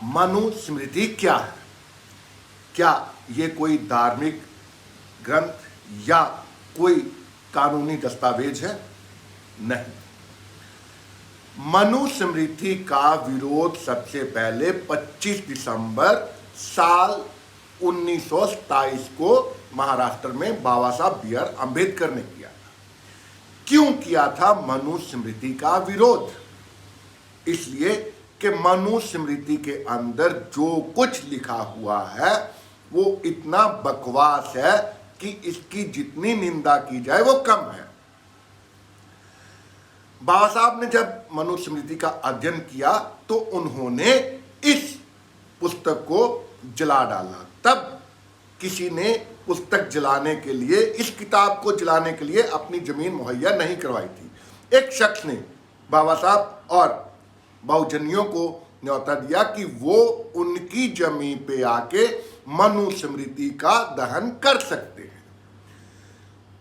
मनुस्मृति क्या है? क्या ये कोई धार्मिक ग्रंथ या कोई कानूनी दस्तावेज है? नहीं। मनुस्मृति का विरोध सबसे पहले 25 दिसंबर साल 1927 को महाराष्ट्र में बाबा साहब बी.आर. अम्बेडकर ने किया था। क्यों किया था मनुस्मृति का विरोध? इसलिए कि मनुस्मृति के अंदर जो कुछ लिखा हुआ है वो इतना बकवास है कि इसकी जितनी निंदा की जाए वो कम है। बाबा साहब ने जब मनुस्मृति का अध्ययन किया तो उन्होंने इस पुस्तक को जला डाला। तब किसी ने पुस्तक जलाने के लिए, इस किताब को जलाने के लिए अपनी जमीन मुहैया नहीं करवाई थी। एक शख्स ने बाबा साहब और बहुजनियों को न्योता दिया कि वो उनकी जमीन पे आके मनुस्मृति का दहन कर सकते हैं।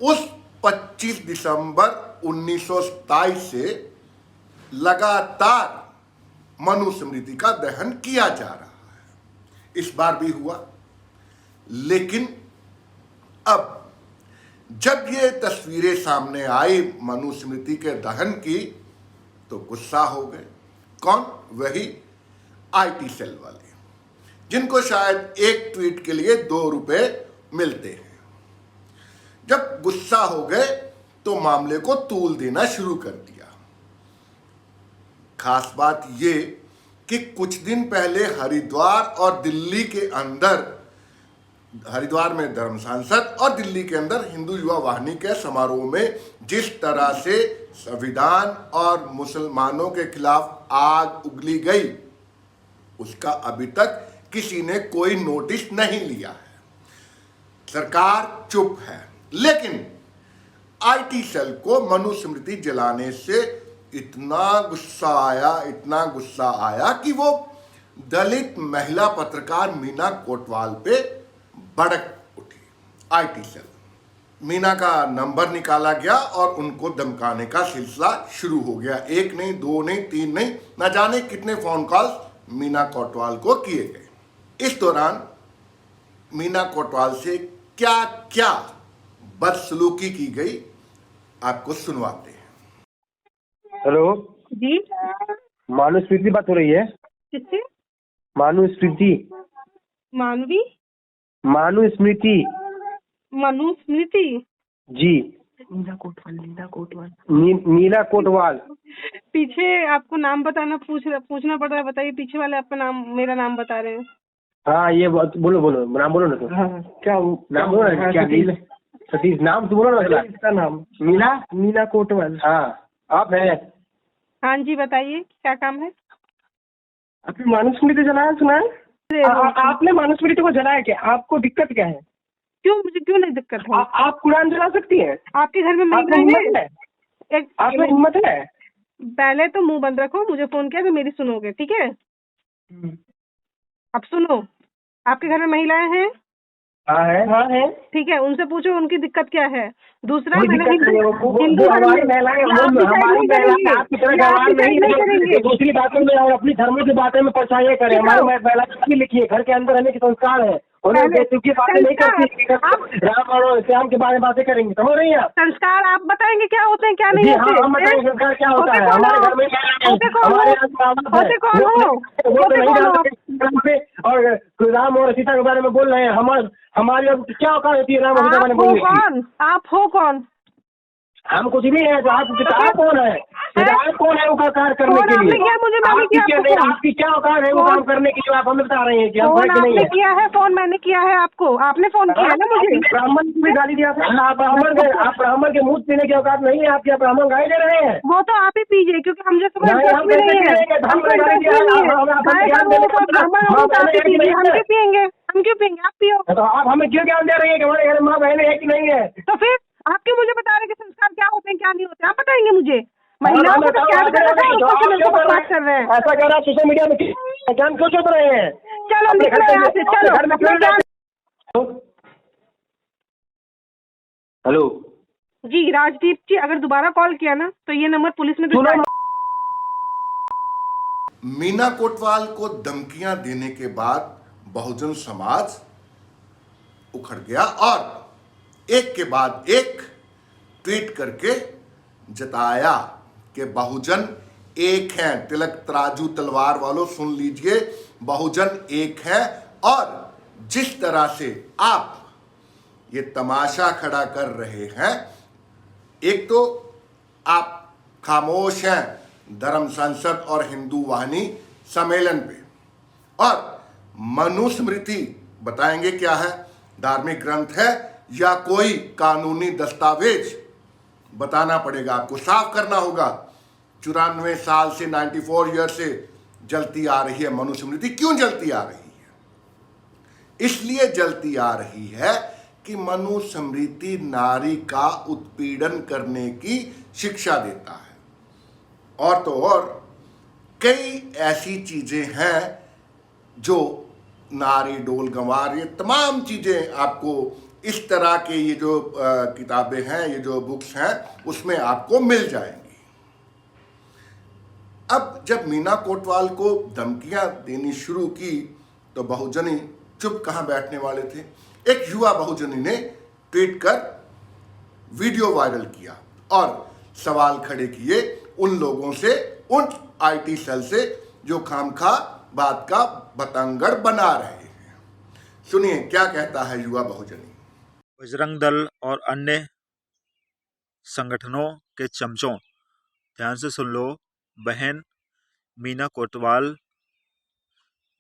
उस 25 दिसंबर 1927 से लगातार मनुस्मृति का दहन किया जा रहा है। इस बार भी हुआ, लेकिन अब जब ये तस्वीरें सामने आई मनुस्मृति के दहन की तो गुस्सा हो गए। कौन? वही IT सेल वाले, जिनको शायद एक ट्वीट के लिए 2 रुपए मिलते हैं। जब गुस्सा हो गए तो मामले को तूल देना शुरू कर दिया। खास बात ये कि कुछ दिन पहले हरिद्वार और दिल्ली के अंदर, हरिद्वार में धर्म सांसद और दिल्ली के अंदर हिंदू युवा वाहिनी के समारोह में जिस तरह से संविधान और मुसलमानों के खिलाफ आग उगली गई, उसका अभी तक किसी ने कोई नोटिस नहीं लिया है। सरकार चुप है। लेकिन IT सेल को मनुस्मृति जलाने से इतना गुस्सा आया कि वो दलित महिला पत्रकार मीना कोटवाल पे भड़क उठी। IT सेल, मीना का नंबर निकाला गया और उनको धमकाने का सिलसिला शुरू हो गया। 1 नहीं, 2 नहीं, 3 नहीं, न जाने कितने फोन कॉल्स मीना कोटवाल को किए गए। इस दौरान मीना कोटवाल से क्या क्या बदसलूकी की गई आपको सुनवाते हैं। हेलो जी, मानुस्मृति बात हो रही है? किससे? मानुस्मृति मानवी? मानुस्मृति मनुस्मृति? जी। मीना कोटवाल। पीछे आपको नाम बताना पूछना पड़ रहा है। बताइए, पीछे वाले आपका नाम, मेरा नाम बता रहे हैं। हाँ, ये बोलो नाम बोलो ना। तो हाँ, क्या नाम बोलो ना। क्या सतीश नाम तो बोलो ना। इसका नाम मीना कोटवाल। हाँ, आप है? हाँ जी, बताइए क्या काम है? आपने मनुस्मृति जलाया, सुना है? आपने मनुस्मृति को जलाया क्या? आपको दिक्कत क्या है? क्यों, मुझे क्यों नहीं दिक्कत है? आप कुरान जला सकती हैं? आपके घर में आपको हिम्मत है? आपको हिम्मत है? पहले तो मुंह बंद रखो। मुझे फोन किया तो मेरी सुनोगे, ठीक है? अब सुनो, आपके घर में महिलाएं हैं? हाँ है। ठीक है, उनसे पूछो उनकी दिक्कत क्या है। दूसरा, कोई मैंने दिक्कत नहीं है। हिंदू वो हमारी महिलाएं, हमारी महिलाएं आपकी तरह गवाह नहीं है। दूसरी बातों में और अपनी धर्म की बातें में परछाई करें। हमारी महिलाएं लिखी है, घर के अंदर रहने के संस्कार है। उन्हें बेतुकी बातें नहीं करती। राम और श्याम के बारे में बातें करेंगे, समझ रही हैं आप? संस्कार आप बताएंगे क्या होते हैं, क्या नहीं होते? हम बताएं संस्कार क्या होता है। हमारे घर में हमारे और राम और सीता के बारे में बोल रहे हैं। हमारी अब क्या औकात होती है राम और सीता के बारे में बोलने की? आप हो कौन? हम कुछ भी है। तो आप कौन है? कौन है वो कार्य करने के लिए? आपकी क्या औकात है वो काम करने के लिए? आप हमें बता रहे हैं कि फोन आपने किया है? फोन मैंने किया है आपको? आपने फोन किया है ना मुझे? ब्राह्मण को भी गाली दिया था। आप ब्राह्मण के मुंह पीने की औकात नहीं है आपकी। आप ब्राह्मण गाली दे रहे हैं। वो तो आप ही पीजिए, क्योंकि हम जैसे हम क्यों पियेंगे? आप पियो। तो आप हमें क्यों ज्ञान दे रहे हैं कि हमारे घर में माँ बहनें है कि नहीं है? तो फिर आप क्यों मुझे बता रहे हैं कि संस्कार क्या होते हैं, क्या नहीं होते? आप बताएंगे मुझे? महिलाओं को क्या कर रहे हैं? ऐसा कह रहा है सोशल मीडिया में, क्या क्यों चुप रहे हैं? चलो निकलो यहाँ से, चलो। हेलो जी, राजदीप जी, अगर दोबारा कॉल किया ना तो ये नंबर पुलिस में मीना कोटवाल को धमकियां देने के बाद बहुजन समाज उखड़ गया और एक के बाद एक ट्वीट करके जताया कि बहुजन एक हैं। तिलक तराजू तलवार वालों सुन लीजिए, बहुजन एक है। और जिस तरह से आप ये तमाशा खड़ा कर रहे हैं, एक तो आप खामोश हैं धर्म संसद और हिंदू वाहिनी सम्मेलन पे, और मनुस्मृति बताएंगे क्या है, धार्मिक ग्रंथ है या कोई कानूनी दस्तावेज, बताना पड़ेगा आपको, साफ करना होगा। 94 साल से 94 ईयर से जलती आ रही है मनुस्मृति। क्यों जलती आ रही है? इसलिए जलती आ रही है कि मनुस्मृति नारी का उत्पीड़न करने की शिक्षा देता है। और तो और कई ऐसी चीजें हैं जो नारी डोल गंवार, ये तमाम चीजें आपको इस तरह के ये जो किताबें हैं, ये जो बुक्स हैं, उसमें आपको मिल जाएंगी। अब जब मीना कोटवाल को धमकियां देनी शुरू की तो बहुजनी चुप कहां बैठने वाले थे। एक युवा बहुजनी ने ट्वीट कर वीडियो वायरल किया और सवाल खड़े किए उन लोगों से, उन आईटी सेल से जो खामखा बात का बतंगड़ बना रहे हैं। सुनिए क्या कहता है युवा बहुजनी। बजरंग दल और अन्य संगठनों के चमचों, ध्यान से सुन लो। बहन मीना कोटवाल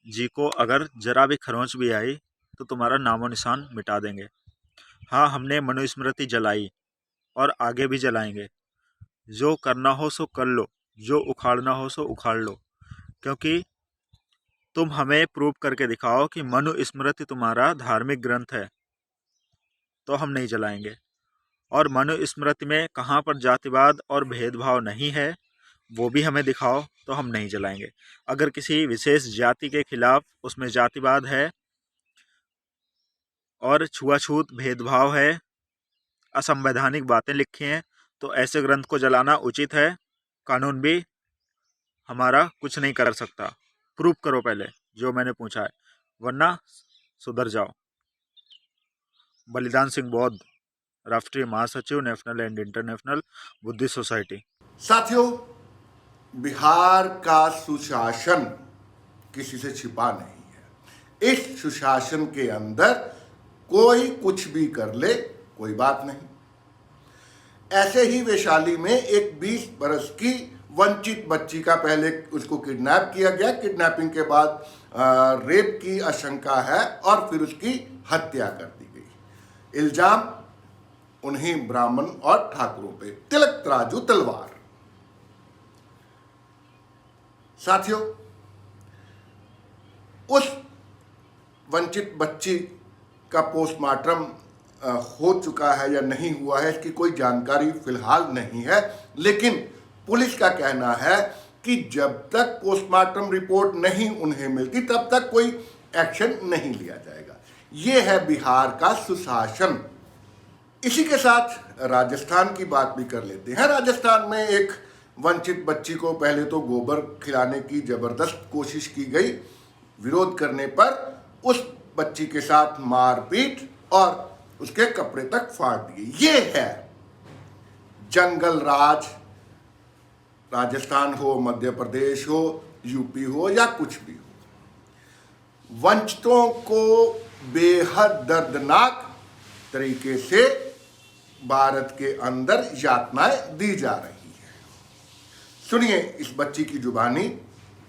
जी को अगर जरा भी खरोंच भी आई तो तुम्हारा नामो निशान मिटा देंगे। हाँ, हमने मनुस्मृति जलाई और आगे भी जलाएंगे। जो करना हो सो कर लो, जो उखाड़ना हो सो उखाड़ लो, क्योंकि तुम हमें प्रूव करके दिखाओ कि मनुस्मृति तुम्हारा धार्मिक ग्रंथ है, तो हम नहीं जलाएंगे। और मनुस्मृति में कहाँ पर जातिवाद और भेदभाव नहीं है वो भी हमें दिखाओ, तो हम नहीं जलाएंगे। अगर किसी विशेष जाति के खिलाफ उसमें जातिवाद है और छुआछूत भेदभाव है, असंवैधानिक बातें लिखी हैं, तो ऐसे ग्रंथ को जलाना उचित है। कानून भी हमारा कुछ नहीं कर सकता। प्रूव करो पहले जो मैंने पूछा है, वरना सुधर जाओ। बलिदान सिंह बौद्ध, राष्ट्रीय महासचिव, national and international Buddhist society. साथियों, बिहार का सुशासन किसी से छिपा नहीं है। इस सुशासन के अंदर कोई कुछ भी कर ले, कोई बात नहीं। ऐसे ही वैशाली में एक 20 बरस की वंचित बच्ची का पहले उसको किडनैप किया गया, किडनैपिंग के बाद रेप की आशंका है और फिर उसकी हत्या कर दी गई। इल्जाम उन्हीं ब्राह्मण और ठाकुरों पे, तिलक तराजू तलवार। साथियों, उस वंचित बच्ची का पोस्टमार्टम हो चुका है या नहीं हुआ है इसकी कोई जानकारी फिलहाल नहीं है, लेकिन पुलिस का कहना है कि जब तक पोस्टमार्टम रिपोर्ट नहीं उन्हें मिलती तब तक कोई एक्शन नहीं लिया जाएगा। ये है बिहार का सुशासन। इसी के साथ राजस्थान की बात भी कर लेते हैं। राजस्थान में एक वंचित बच्ची को पहले तो गोबर खिलाने की जबरदस्त कोशिश की गई, विरोध करने पर उस बच्ची के साथ मारपीट और उसके कपड़े तक फाड़ दिए। ये है जंगल राज। राजस्थान हो, मध्य प्रदेश हो, यूपी हो या कुछ भी हो, वंचितों को बेहद दर्दनाक तरीके से भारत के अंदर यातनाएं दी जा रही है। सुनिए इस बच्ची की जुबानी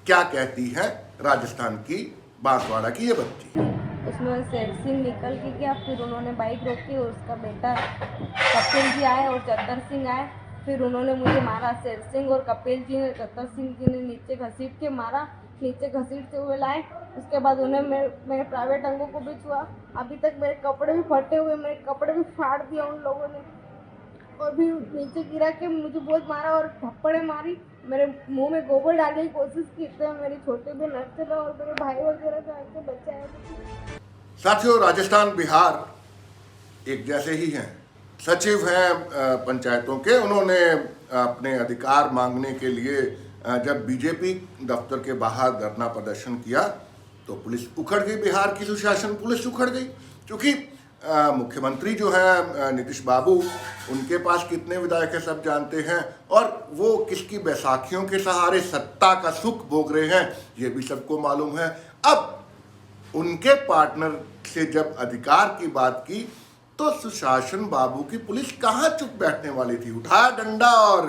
क्या कहती है राजस्थान की बांसवाड़ा की ये बच्ची। उसमें शेर सिंह निकल के गया, फिर उन्होंने बाइक रोकी और उसका बेटा कपिल जी आए और चद्दर सिंह आए, फिर उन्होंने मुझे मारा। शेर सिंह और कपिल जी ने चद्दर सिंह जी ने नीचे घसीट के मारा, नीचे घसीटते हुए लाए। उसके बाद उन्हें मेरे प्राइवेट अंगों को भी छुआ। अभी तक मेरे कपड़े भी फटे हुए, मेरे कपड़े भी फाड़ दिया उन लोगों ने, और भी नीचे गिरा के मुझे बहुत मारा और थप्पड़े मारी। मेरे मुंह में गोबर डालने की कोशिश की, तो मेरी छोटी बहन नर्स और मेरे भाई वगैरह जो आके बचाए। साथियों, राजस्थान बिहार एक जैसे ही हैं। सचिव हैं पंचायतों के, उन्होंने अपने अधिकार मांगने के लिए जब बीजेपी दफ्तर के बाहर धरना प्रदर्शन किया तो पुलिस उखड़ गई, बिहार की सुशासन पुलिस उखड़ गई। क्योंकि मुख्यमंत्री जो है नीतीश बाबू, उनके पास कितने विधायक हैं सब जानते हैं, और वो किसकी बैसाखियों के सहारे सत्ता का सुख भोग रहे हैं ये भी सबको मालूम है। अब उनके पार्टनर से जब अधिकार की बात की तो सुशासन बाबू की पुलिस कहाँ चुप बैठने वाली थी, उठाया डंडा और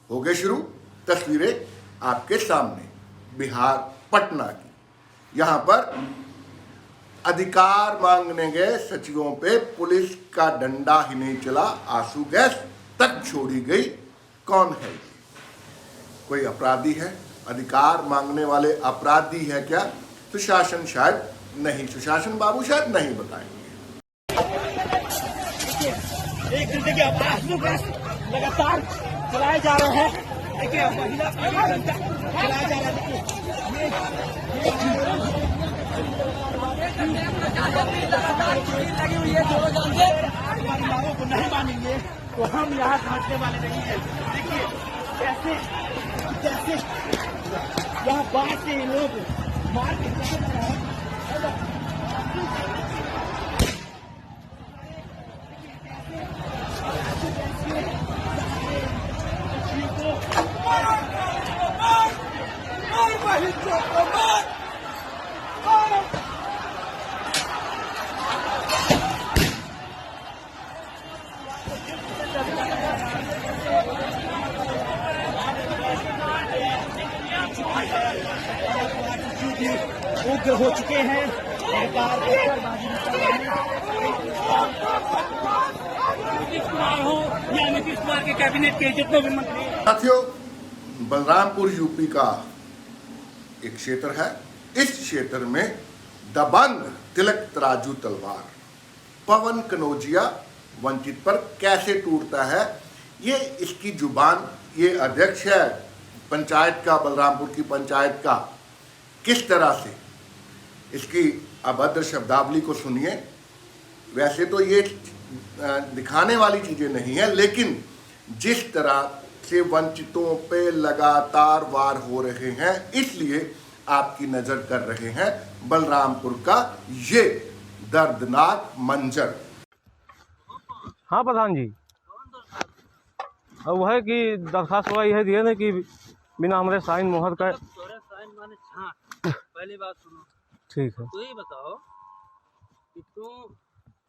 हो गए शुरू। तस्वीरें आपके सामने बिहार पटना की, यहाँ पर अधिकार मांगने गए सचिवों पे पुलिस का डंडा ही नहीं चला, आंसू गैस तक छोड़ी गई। कौन है? कोई अपराधी है? अधिकार मांगने वाले अपराधी है क्या? सुशासन शायद नहीं, सुशासन बाबू शायद नहीं बताएंगे। एक घंटे के लगातार चलाए जा रहे हैं। देखिए महिला चलाया जा रहा है। लगी हुई है, जो जानते हमारी मांगों को नहीं मानेंगे तो हम यहाँ पहुँचने वाले नहीं है। देखिए कैसे कैसे यहाँ बाहर से ये लोग मार के उग्र हो चुके हैं। नीतीश कुमार हो या नीतीश कुमार के कैबिनेट के जितने भी मंत्री। साथियों, बलरामपुर यूपी का एक क्षेत्र है। इस क्षेत्र में दबंग तिलक तराजू तलवार पवन कनौजिया वंचित पर कैसे टूटता है, ये इसकी जुबान, ये अध्यक्ष है पंचायत का, बलरामपुर की पंचायत का, किस तरह से इसकी अभद्र शब्दावली को सुनिए। वैसे तो ये दिखाने वाली चीजें नहीं है, लेकिन जिस तरह से वंचितों पे लगातार वार हो रहे हैं, इसलिए आपकी नजर कर रहे हैं बलरामपुर का ये दर्दनाक मंजर। हाँ प्रधान जी, अब वह है कि दरखास्त हुआ यह दिया ना कि बिना हमारे साइन मोहर का। पहली बात सुनो, ठीक है। तो ये बताओ कि तू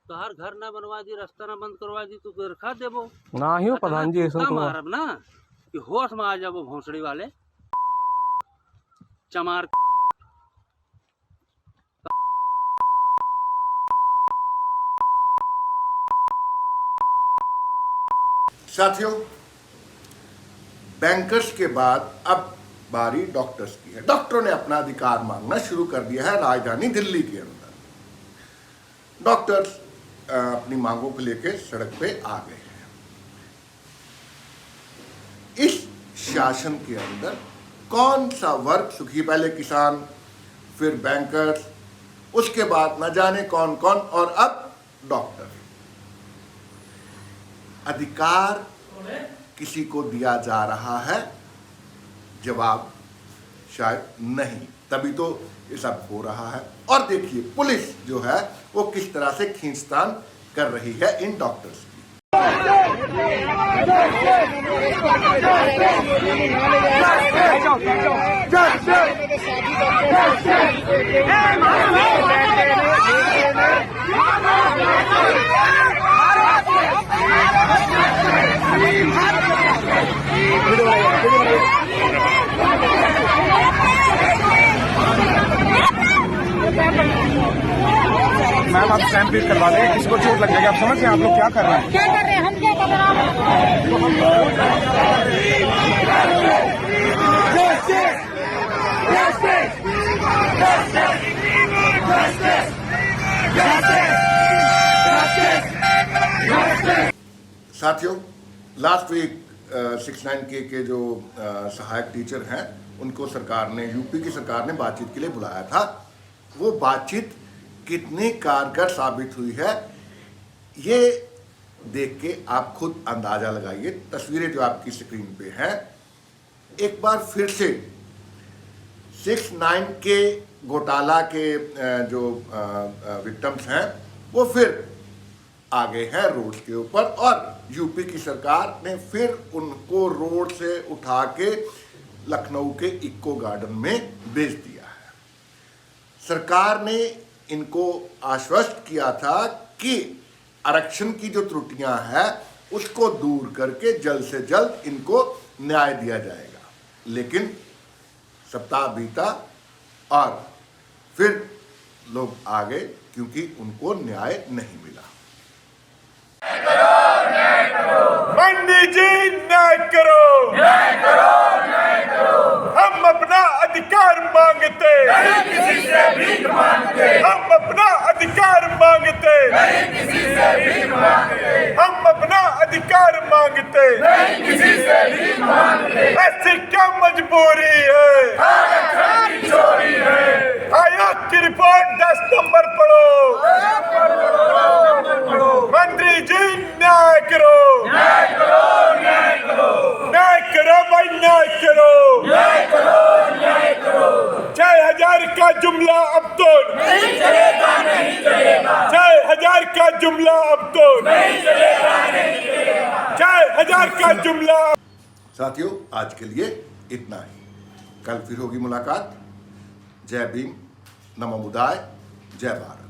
तोहर घर ना बनवा दी, रास्ता ना बंद करवा दी, तो रखा देबो ना ही हो प्रधान जी, ऐसा तो मारब ना कि होश में आ जाबो भोंसड़ी वाले चमार। साथियों, बैंकर्स के बाद अब बारी डॉक्टर्स की है। डॉक्टरों ने अपना अधिकार मांगना शुरू कर दिया है राजधानी दिल्ली के अंदर। डॉक्टर्स अपनी मांगों को लेकर सड़क पे आ गए हैं। इस शासन के अंदर कौन सा वर्ग सुखी? पहले किसान, फिर बैंकर्स, उसके बाद न जाने कौन कौन, और अब डॉक्टर। अधिकार किसी को दिया जा रहा है? जवाब शायद नहीं, तभी तो ये सब हो रहा है। और देखिए पुलिस जो है वो किस तरह से खींचतान कर रही है इन डॉक्टर्स की। मैम आप स्टैम्प प्लीज करवा दें, इसको चोट लग जाएगी। आप समझ रहे हैं आप लोग क्या कर रहे हैं? क्या कर रहे हैं हम? क्या कर रहे हैं? साथियों, लास्ट वीक 69K के जो सहायक टीचर हैं उनको सरकार ने, यूपी की सरकार ने बातचीत के लिए बुलाया था। वो बातचीत कितनी कारगर साबित हुई है ये देख के आप खुद अंदाजा लगाइए। तस्वीरें जो आपकी स्क्रीन पे हैं, एक बार फिर से 6-9 के घोटाला के जो विक्टिम्स हैं वो फिर आगे हैं रोड के ऊपर, और यूपी की सरकार ने फिर उनको रोड से उठा के लखनऊ के इको गार्डन में भेज दिया है। सरकार ने इनको आश्वस्त किया था कि आरक्षण की जो त्रुटियां हैं उसको दूर करके जल्द से जल्द इनको न्याय दिया जाएगा, लेकिन सप्ताह बीता और फिर लोग आ गए क्योंकि उनको न्याय नहीं मिला। मंडी जी न्याय करो, न्याय करो, न्याय करो। हम अपना अधिकार मांगते, नहीं किसी से भीख मांगते। हम अपना अधिकार मांगते, नहीं किसी से भीख मांगते। हम अपना अधिकार मांगते, नहीं किसी से भीख मांगते। ऐसी क्या मजबूरी है, की चोरी है। आयोग की रिपोर्ट 10 नंबर पढ़ो, मंत्री जी न्याय करो, न्याय करो, न्याय करो, न्याय करो भाई, न्याय करो, न्याय करो, न्याय करो। 6000 का जुमला अब तो नहीं चलेगा, नहीं चलेगा। 6000 का जुमला अब तो नहीं चलेगा, नहीं चलेगा। 6000 का जुमला। साथियों, आज के लिए इतना ही, कल फिर होगी मुलाकात। जय भीम, नमो बुद्धाय, जय भारत।